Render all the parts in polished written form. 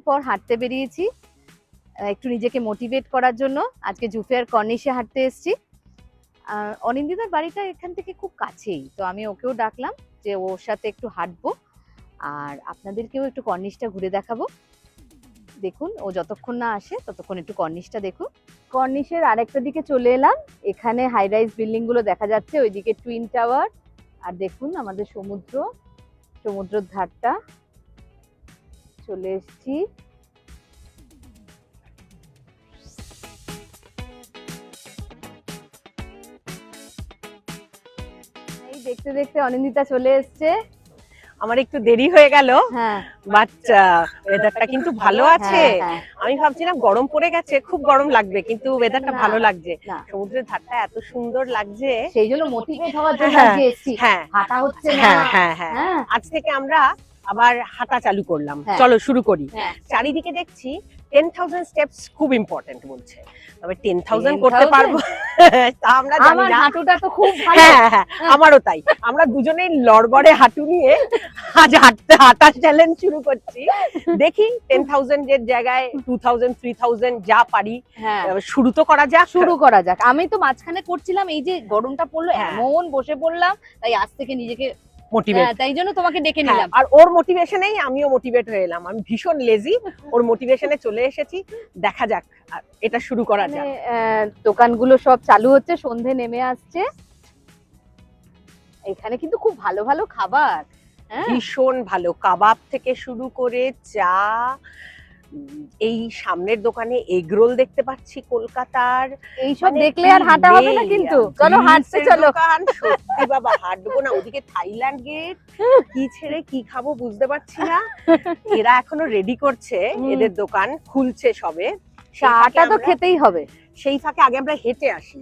পর হাঁটতে বেরিয়েছি একটু নিজেকে মোটিভেট করার জন্য। আজকে জুফিয়ার কর্নিশে হাঁটতে এসেছি। অনিন্দিতার বাড়িটা এখান থেকে খুব কাছেই, তো আমি ওকেও ডাকলাম যে ওর সাথে একটু হাঁটবো আর আপনাদেরকেও একটু কর্নিশটা ঘুরে দেখাবো। দেখুন ও যতক্ষণ না আসে ততক্ষণ একটু কর্নিশটা দেখুন। কর্নিশের আরেকটা দিকে চলে এলাম, এখানে হাই রাইজ বিল্ডিং গুলো দেখা যাচ্ছে, ওইদিকে টুইন টাওয়ার, আর দেখুন আমাদের সমুদ্রের ধারটা। চলে এসেছি। এই দেখতে দেখতে অনিন্দিতা চলে এসছে। আমার একটু দেরি হয়ে গেল, হ্যাঁ বাট ওয়েদারটা কিন্তু ভালো আছে। আমি ভাবছিলাম গরম পড়ে গেছে, খুব গরম লাগবে, কিন্তু ওয়েদারটা ভালো লাগছে। সমুদ্রের ধারটা এত সুন্দর লাগছে, সেই জন্য মোটিভেট হওয়ার জন্য আজকে এসেছি। হাঁটা হচ্ছে না। হ্যাঁ, আজ থেকে আমরা আবার হাঁটা চালু করলাম। চলো শুরু করি। চারিদিকে দেখছি 10,000 স্টেপস খুব ইম্পর্টেন্ট বলছে। তবে 10,000 করতে পারবো তা আমরা জানি আমার না। হাঁটুটা তো খুব ভালো। হ্যাঁ, আমারও তাই। আমরা দুজনেই লড়বড়ে হাঁটু নিয়ে আজ হাঁটা চ্যালেঞ্জ শুরু করছি। দেখি 10,000 এর জায়গায় 2,000 3,000 যা পারি শুরু তো করা যাক। আমি তো মাঝখানে করছিলাম, এই যে গরমটা পড়লো এমন বসে পড়লাম, তাই আজ থেকে নিজেকে মোটিভেট, তাই জন্য তোমাকে ডেকে নিলাম। আর ওর মোটিভেশনেই আমিও মোটিভেট হয়ে এলাম। আমি ভীষণ লেজি, ওর মোটিভেশনে চলে এসেছি। দেখা যাক, এটা শুরু করা যাক। দোকানগুলো সব চালু হচ্ছে, সন্ধে নেমে আসছে। এখানে কিন্তু খুব ভালো ভালো খাবার, ভীষণ ভালো, কাবাব থেকে শুরু করে চা। এই সামনের দোকানে এগরোল দেখতে পাচ্ছি কলকাতার। এইসব দেখলে আর হাঁটা হবে না, কিন্তু চলো হাঁটতে চলো। সত্যি বাবা, হাঁটবো না। ওদিকে থাইল্যান্ড গেট, কি ছেড়ে কি খাবো বুঝতে পারছি না। এরা এখনো রেডি করছে, এদের দোকান খুলছে সবে। চাটা তো খেতেই হবে। সেই ফাঁকে আগে আমরা হেঁটে আসি,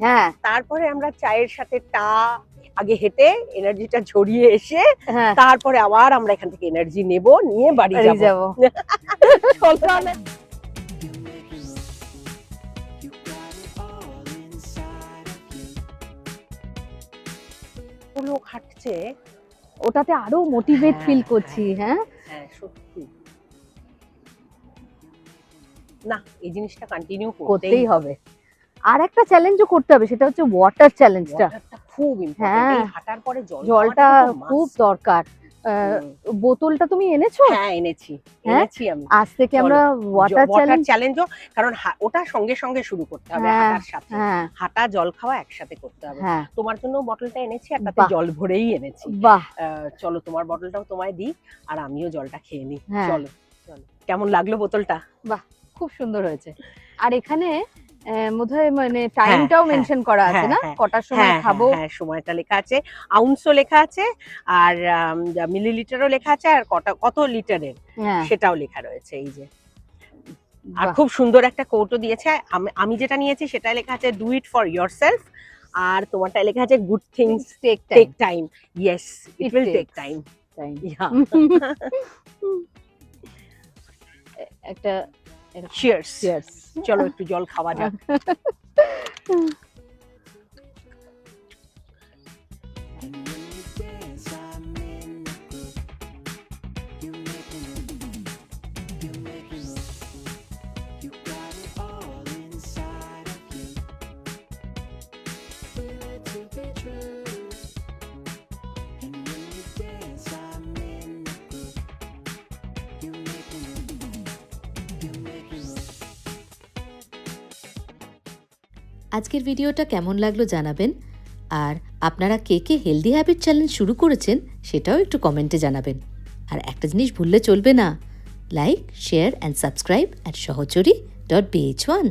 তারপরে আমরা চায়ের সাথে আগে হেঁটে এনার্জিটা ঝরিয়ে এসে তারপরে আবার আমরা এখান থেকে এনার্জি নিয়ে বাড়ি যাবো। লোক হাঁটছে, ওটাতে আরো মোটিভেট ফিল করছি। হ্যাঁ সত্যি না, এই জিনিসটা কন্টিনিউ করতেই হবে। আর একটা চ্যালেঞ্জও করতে হবে, সেটা হচ্ছে ওয়াটার চ্যালেঞ্জটা। খুব ইম্পর্টেন্ট। এই হাঁটার পরে জলটা খুব দরকার। বোতলটা তুমি এনেছো? হ্যাঁ, এনেছি আমি। আজ থেকে আমরা ওয়াটার চ্যালেঞ্জও, কারণ ওটা সঙ্গে সঙ্গে শুরু করতে হবে হাঁটার সাথে। হাঁটা জল খাওয়া একসাথে করতে হবে। তোমার জন্য বোতলটা এনেছি, আর তাতে জল ভরেই এনেছি। চলো তোমার বোতলটাও তোমায় দিই, আর আমিও জলটা খেয়ে নিই। চলো চলো। কেমন লাগলো বোতলটা? বাহ, খুব সুন্দর হয়েছে। আর এখানে বোধহয় মানে টাইমটাও মেনশন করা আছে না, কটার সময় খাবো। হ্যাঁ, সময়টা লেখা আছে, আউন্সও লেখা আছে, আর মিলিলিটারও লেখা আছে, আর কত লিটারের সেটাও লেখা রয়েছে। এই যে, আর খুব সুন্দর একটা কোটও দিয়েছে। আমি যেটা নিয়েছি সেটা লেখা আছে ডু ইট ফর ইয়োরসেলফ, আর তোমারটা লেখা আছে good things take time. Yes, it will take time. একটা চিয়ার্স। চলো একটু জল খাওয়া যাক। আজকের ভিডিওটা কেমন লাগলো জানাবেন, আর আপনারা কে কে হেলদি হ্যাবিট চ্যালেঞ্জ শুরু করেছেন সেটাও একটু কমেন্টে জানাবেন। আর একটা জিনিস ভুললে চলবে না, like, share and subscribe at সহচরী.bh1।